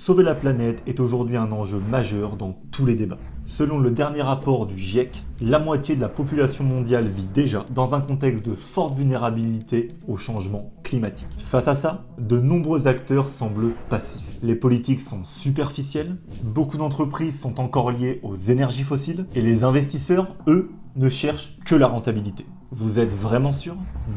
Sauver la planète est aujourd'hui un enjeu majeur dans tous les débats. Selon le dernier rapport du GIEC, la moitié de la population mondiale vit déjà dans un contexte de forte vulnérabilité au changement climatique. Face à ça, de nombreux acteurs semblent passifs. Les politiques sont superficielles, beaucoup d'entreprises sont encore liées aux énergies fossiles, et les investisseurs, eux, ne cherchent que la rentabilité. Vous êtes vraiment sûr ?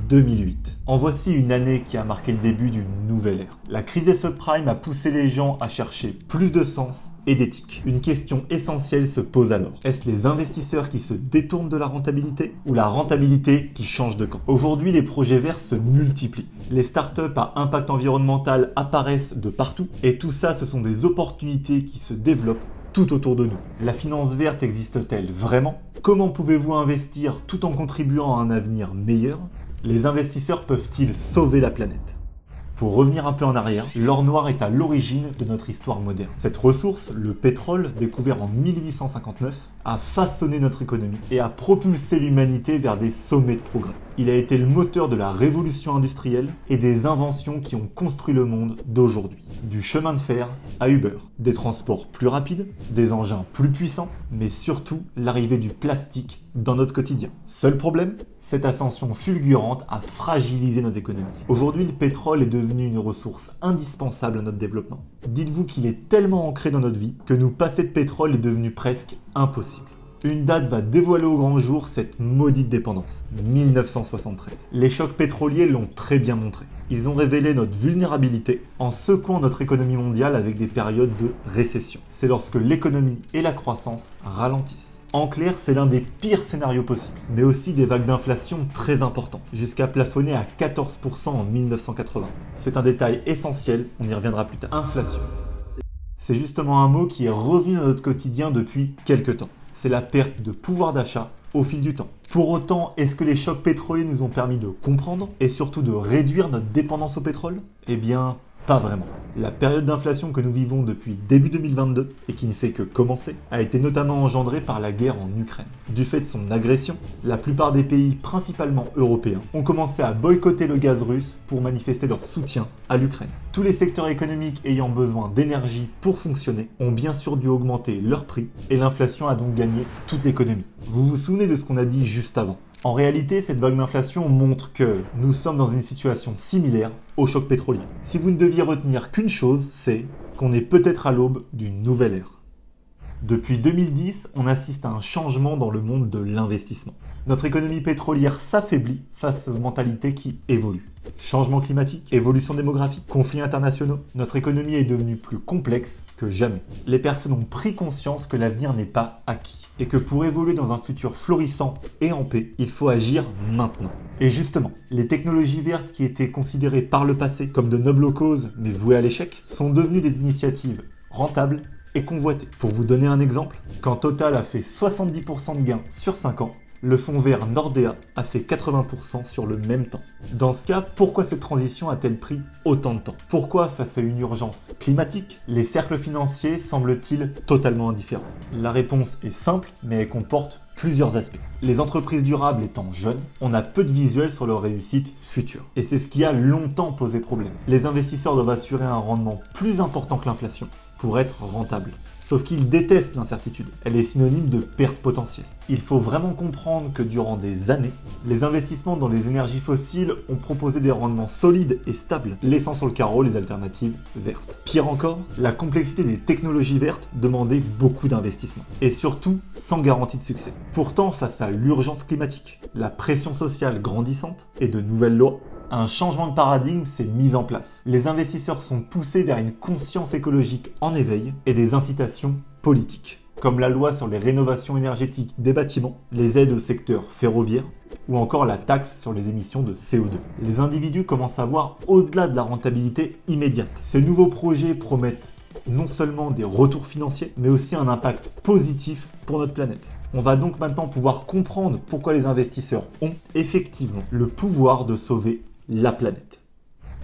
2008. En voici une année qui a marqué le début d'une nouvelle ère. La crise des subprimes a poussé les gens à chercher plus de sens et d'éthique. Une question essentielle se pose alors. Est-ce les investisseurs qui se détournent de la rentabilité ou la rentabilité qui change de camp ? Aujourd'hui, les projets verts se multiplient. Les startups à impact environnemental apparaissent de partout et tout ça, ce sont des opportunités qui se développent tout autour de nous. La finance verte existe-t-elle vraiment ? Comment pouvez-vous investir tout en contribuant à un avenir meilleur ? Les investisseurs peuvent-ils sauver la planète ? Pour revenir un peu en arrière, l'or noir est à l'origine de notre histoire moderne. Cette ressource, le pétrole, découvert en 1859, a façonné notre économie et a propulsé l'humanité vers des sommets de progrès. Il a été le moteur de la révolution industrielle et des inventions qui ont construit le monde d'aujourd'hui. Du chemin de fer à Uber, des transports plus rapides, des engins plus puissants, mais surtout l'arrivée du plastique dans notre quotidien. Seul problème, cette ascension fulgurante a fragilisé notre économie. Aujourd'hui, le pétrole est devenu une ressource indispensable à notre développement. Dites-vous qu'il est tellement ancré dans notre vie que nous passer de pétrole est devenu presque impossible. Une date va dévoiler au grand jour cette maudite dépendance. 1973. Les chocs pétroliers l'ont très bien montré. Ils ont révélé notre vulnérabilité en secouant notre économie mondiale avec des périodes de récession. C'est lorsque l'économie et la croissance ralentissent. En clair, c'est l'un des pires scénarios possibles, mais aussi des vagues d'inflation très importantes, jusqu'à plafonner à 14% en 1980. C'est un détail essentiel, on y reviendra plus tard. Inflation. C'est justement un mot qui est revenu dans notre quotidien depuis quelques temps. C'est la perte de pouvoir d'achat au fil du temps. Pour autant, est-ce que les chocs pétroliers nous ont permis de comprendre et surtout de réduire notre dépendance au pétrole ? Eh bien, pas vraiment. La période d'inflation que nous vivons depuis début 2022 et qui ne fait que commencer a été notamment engendrée par la guerre en Ukraine. Du fait de son agression, la plupart des pays, principalement européens, ont commencé à boycotter le gaz russe pour manifester leur soutien à l'Ukraine. Tous les secteurs économiques ayant besoin d'énergie pour fonctionner ont bien sûr dû augmenter leur prix et l'inflation a donc gagné toute l'économie. Vous vous souvenez de ce qu'on a dit juste avant ? En réalité, cette vague d'inflation montre que nous sommes dans une situation similaire au choc pétrolier. Si vous ne deviez retenir qu'une chose, c'est qu'on est peut-être à l'aube d'une nouvelle ère. Depuis 2010, on assiste à un changement dans le monde de l'investissement. Notre économie pétrolière s'affaiblit face aux mentalités qui évoluent. Changement climatique, évolution démographique, conflits internationaux, notre économie est devenue plus complexe que jamais. Les personnes ont pris conscience que l'avenir n'est pas acquis et que pour évoluer dans un futur florissant et en paix, il faut agir maintenant. Et justement, les technologies vertes qui étaient considérées par le passé comme de nobles causes mais vouées à l'échec sont devenues des initiatives rentables et convoitées. Pour vous donner un exemple, quand Total a fait 70% de gains sur 5 ans, le fonds vert Nordea a fait 80% sur le même temps. Dans ce cas, pourquoi cette transition a-t-elle pris autant de temps ? Pourquoi, face à une urgence climatique, les cercles financiers semblent-ils totalement indifférents ? La réponse est simple, mais elle comporte plusieurs aspects. Les entreprises durables étant jeunes, on a peu de visuels sur leur réussite future. Et c'est ce qui a longtemps posé problème. Les investisseurs doivent assurer un rendement plus important que l'inflation pour être rentables. Sauf qu'ils détestent l'incertitude. Elle est synonyme de perte potentielle. Il faut vraiment comprendre que durant des années, les investissements dans les énergies fossiles ont proposé des rendements solides et stables, laissant sur le carreau les alternatives vertes. Pire encore, la complexité des technologies vertes demandait beaucoup d'investissements. Et surtout, sans garantie de succès. Pourtant, face à l'urgence climatique, la pression sociale grandissante et de nouvelles lois, un changement de paradigme s'est mis en place. Les investisseurs sont poussés vers une conscience écologique en éveil et des incitations politiques, comme la loi sur les rénovations énergétiques des bâtiments, les aides au secteur ferroviaire ou encore la taxe sur les émissions de CO2. Les individus commencent à voir au-delà de la rentabilité immédiate. Ces nouveaux projets promettent non seulement des retours financiers, mais aussi un impact positif pour notre planète. On va donc maintenant pouvoir comprendre pourquoi les investisseurs ont effectivement le pouvoir de sauver la planète.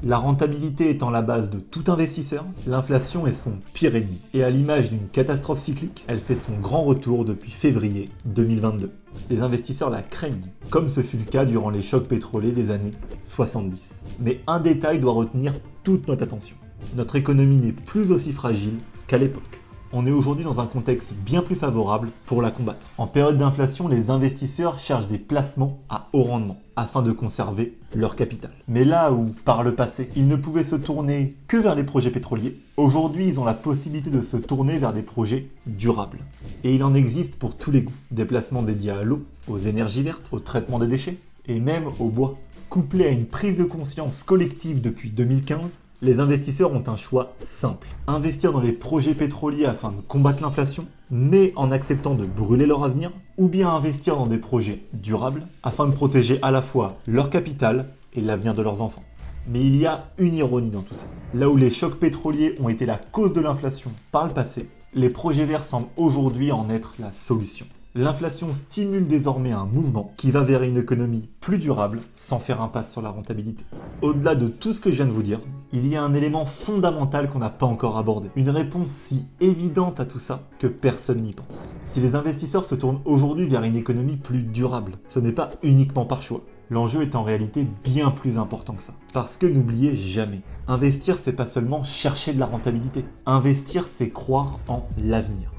La rentabilité étant la base de tout investisseur, l'inflation est son pire ennemi. Et à l'image d'une catastrophe cyclique, elle fait son grand retour depuis février 2022. Les investisseurs la craignent, comme ce fut le cas durant les chocs pétroliers des années 70. Mais un détail doit retenir toute notre attention. Notre économie n'est plus aussi fragile qu'à l'époque. On est aujourd'hui dans un contexte bien plus favorable pour la combattre. En période d'inflation, les investisseurs cherchent des placements à haut rendement afin de conserver leur capital. Mais là où, par le passé, ils ne pouvaient se tourner que vers les projets pétroliers, aujourd'hui ils ont la possibilité de se tourner vers des projets durables. Et il en existe pour tous les goûts. Des placements dédiés à l'eau, aux énergies vertes, au traitement des déchets et même au bois. Couplé à une prise de conscience collective depuis 2015, les investisseurs ont un choix simple. Investir dans les projets pétroliers afin de combattre l'inflation, mais en acceptant de brûler leur avenir, ou bien investir dans des projets durables afin de protéger à la fois leur capital et l'avenir de leurs enfants. Mais il y a une ironie dans tout ça. Là où les chocs pétroliers ont été la cause de l'inflation par le passé, les projets verts semblent aujourd'hui en être la solution. L'inflation stimule désormais un mouvement qui va vers une économie plus durable sans faire impasse sur la rentabilité. Au-delà de tout ce que je viens de vous dire, il y a un élément fondamental qu'on n'a pas encore abordé. Une réponse si évidente à tout ça que personne n'y pense. Si les investisseurs se tournent aujourd'hui vers une économie plus durable, ce n'est pas uniquement par choix. L'enjeu est en réalité bien plus important que ça. Parce que n'oubliez jamais, investir c'est pas seulement chercher de la rentabilité. Investir c'est croire en l'avenir.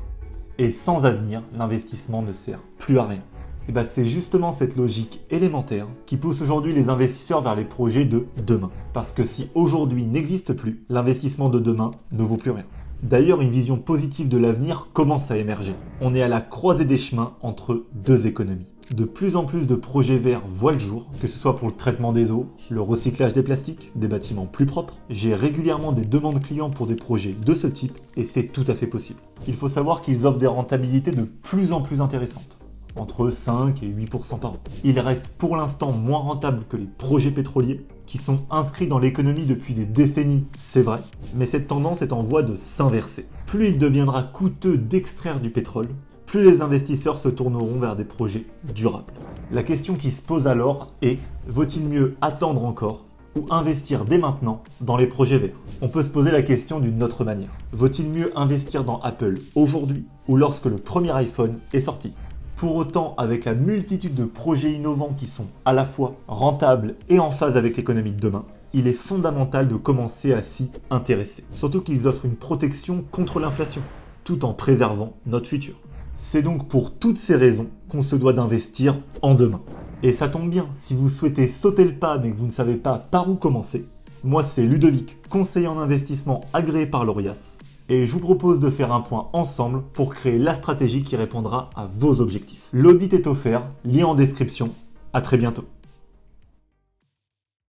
Et sans avenir, l'investissement ne sert plus à rien. Et c'est justement cette logique élémentaire qui pousse aujourd'hui les investisseurs vers les projets de demain. Parce que si aujourd'hui n'existe plus, l'investissement de demain ne vaut plus rien. D'ailleurs, une vision positive de l'avenir commence à émerger. On est à la croisée des chemins entre deux économies. De plus en plus de projets verts voient le jour, que ce soit pour le traitement des eaux, le recyclage des plastiques, des bâtiments plus propres. J'ai régulièrement des demandes clients pour des projets de ce type et c'est tout à fait possible. Il faut savoir qu'ils offrent des rentabilités de plus en plus intéressantes, entre 5 et 8% par an. Ils restent pour l'instant moins rentables que les projets pétroliers, qui sont inscrits dans l'économie depuis des décennies, c'est vrai, mais cette tendance est en voie de s'inverser. Plus il deviendra coûteux d'extraire du pétrole, plus les investisseurs se tourneront vers des projets durables. La question qui se pose alors est, vaut-il mieux attendre encore ou investir dès maintenant dans les projets verts? On peut se poser la question d'une autre manière. Vaut-il mieux investir dans Apple aujourd'hui ou lorsque le premier iPhone est sorti? Pour autant, avec la multitude de projets innovants qui sont à la fois rentables et en phase avec l'économie de demain, il est fondamental de commencer à s'y intéresser. Surtout qu'ils offrent une protection contre l'inflation, tout en préservant notre futur. C'est donc pour toutes ces raisons qu'on se doit d'investir en demain. Et ça tombe bien, si vous souhaitez sauter le pas mais que vous ne savez pas par où commencer, moi c'est Ludovic, conseiller en investissement agréé par l'Orias, et je vous propose de faire un point ensemble pour créer la stratégie qui répondra à vos objectifs. L'audit est offert, lien en description, à très bientôt.